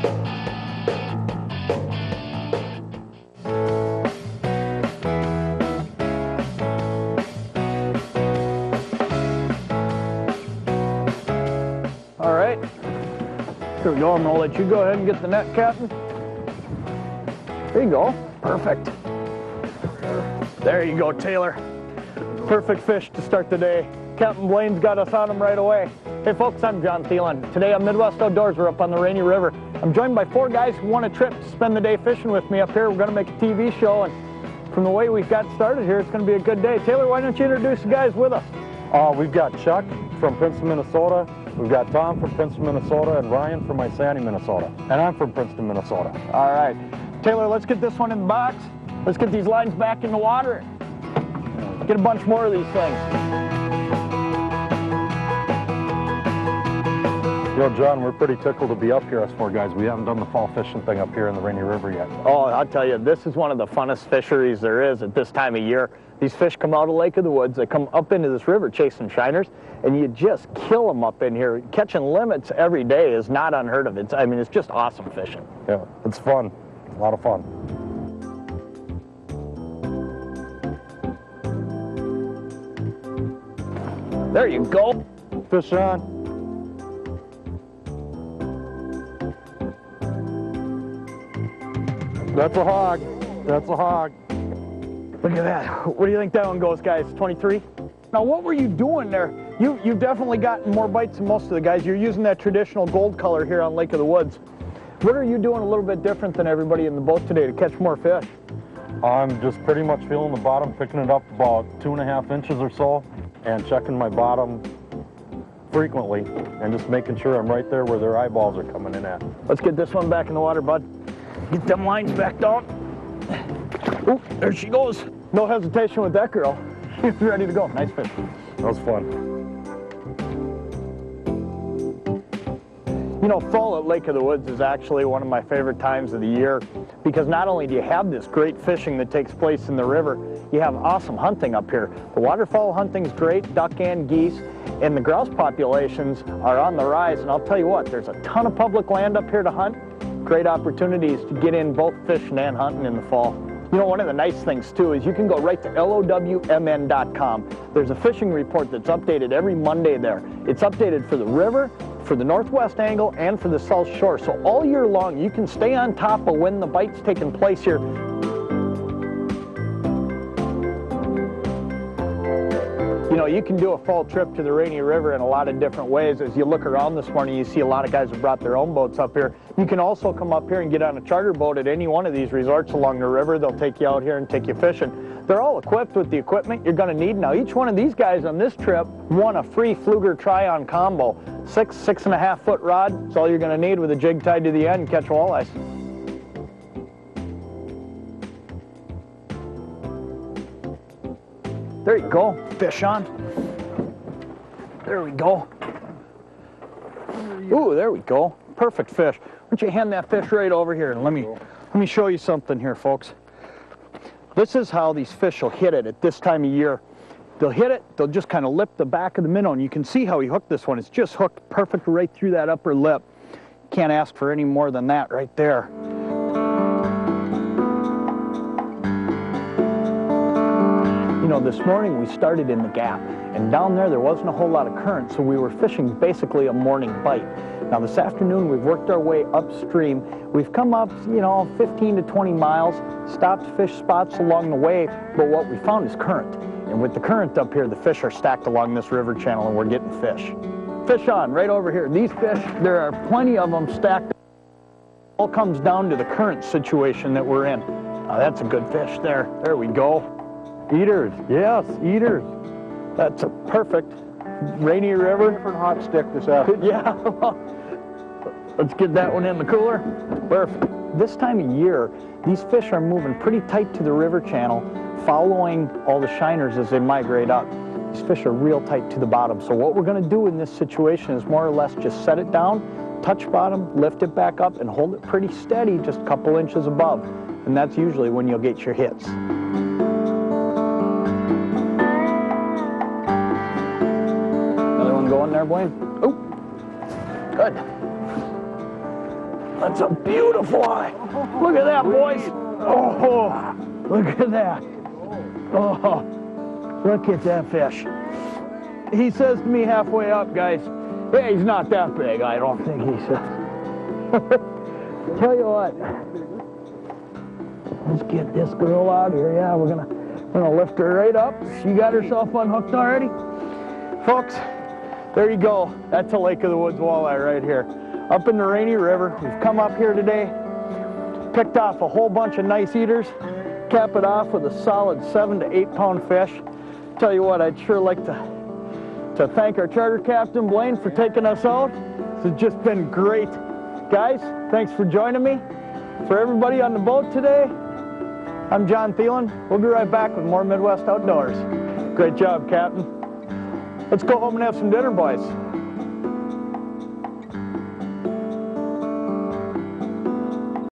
All right, here we go. I'm gonna let you go ahead and get the net, Captain. There you go, perfect. There you go, Taylor. Perfect fish to start the day. Captain Blaine's got us on him right away. Hey folks, I'm John Thielen. Today on Midwest Outdoors, we're up on the Rainy River. I'm joined by 4 guys who want a trip to spend the day fishing with me up here. We're gonna make a TV show, and from the way we've got started here, it's gonna be a good day. Taylor, why don't you introduce the guys with us? We've got Chuck from Princeton, Minnesota. We've got Tom from Princeton, Minnesota, and Ryan from Isanti, Minnesota. And I'm from Princeton, Minnesota. All right. Taylor, let's get this one in the box. Let's get these lines back in the water. Get a bunch more of these things. You know, John, we're pretty tickled to be up here, us 4 guys. We haven't done the fall fishing thing up here in the Rainy River yet. Oh, I'll tell you, this is one of the funnest fisheries there is at this time of year. These fish come out of Lake of the Woods, they come up into this river chasing shiners, and you just kill them up in here. Catching limits every day is not unheard of. It's just awesome fishing. Yeah, it's fun. A lot of fun. There you go. Fish on. That's a hog. That's a hog. Look at that. What do you think that one goes, guys? 23? Now, what were you doing there? You've definitely gotten more bites than most of the guys. You're using that traditional gold color here on Lake of the Woods. What are you doing a little bit different than everybody in the boat today to catch more fish? I'm just pretty much feeling the bottom, picking it up about 2.5 inches or so, and checking my bottom frequently, and just making sure I'm right there where their eyeballs are coming in at. Let's get this one back in the water, bud. Get them lines back down. Oop, there she goes. No hesitation with that girl. She's ready to go. Nice fish. That was fun. You know, fall at Lake of the Woods is actually one of my favorite times of the year because not only do you have this great fishing that takes place in the river, you have awesome hunting up here. The waterfowl hunting's great, duck and geese, and the grouse populations are on the rise. And I'll tell you what, there's a ton of public land up here to hunt. Great opportunities to get in both fishing and hunting in the fall. You know, one of the nice things too is you can go right to LOWMN.com. There's a fishing report that's updated every Monday there. It's updated for the river, for the northwest angle, and for the south shore. So all year long, you can stay on top of when the bite's taking place here. You know, you can do a fall trip to the Rainy River in a lot of different ways. As you look around this morning, you see a lot of guys have brought their own boats up here. You can also come up here and get on a charter boat at any one of these resorts along the river. They'll take you out here and take you fishing. They're all equipped with the equipment you're going to need. Now, each one of these guys on this trip won a free Pflueger Try-On combo. 6.5 foot rod. That's all you're going to need with a jig tied to the end and catch walleyes. There you go, fish on. There we go. Ooh, there we go. Perfect fish. Why don't you hand that fish right over here and let me show you something here, folks. This is how these fish will hit it at this time of year. They'll hit it, they'll just kind of lip the back of the minnow, and you can see how he hooked this one. It's just hooked perfect right through that upper lip. Can't ask for any more than that right there. You know, this morning we started in the gap, and down there wasn't a whole lot of current, so we were fishing basically a morning bite. Now this afternoon we've worked our way upstream. We've come up, you know, 15 to 20 miles, stopped fish spots along the way, but what we found is current. And with the current up here, the fish are stacked along this river channel and we're getting fish. Fish on, right over here. These fish, there are plenty of them stacked. It all comes down to the current situation that we're in. Now that's a good fish there. There we go. Eaters, yes, eaters. That's a perfect Rainy River. Different hot stick this afternoon. Yeah. Let's get that one in the cooler. Perfect. This time of year, these fish are moving pretty tight to the river channel, following all the shiners as they migrate up. These fish are real tight to the bottom. So what we're going to do in this situation is more or less just set it down, touch bottom, lift it back up, and hold it pretty steady just a couple inches above. And that's usually when you'll get your hits. Another one going there, Blaine? Oh, good. That's a beautiful eye. Look at that, boys. Oh, look at that. Oh, look at that fish. He says to me halfway up, guys, hey, he's not that big, I don't think he says. Tell you what, let's get this girl out here. Yeah, we're gonna lift her right up. She got herself unhooked already. Folks, there you go. That's a Lake of the Woods walleye right here. Up in the Rainy River. We've come up here today, picked off a whole bunch of nice eaters, cap it off with a solid 7 to 8 pound fish. Tell you what, I'd sure like to thank our charter captain, Blaine, for taking us out. This has just been great. Guys, thanks for joining me. For everybody on the boat today, I'm John Thielen. We'll be right back with more Midwest Outdoors. Great job, Captain. Let's go home and have some dinner, boys.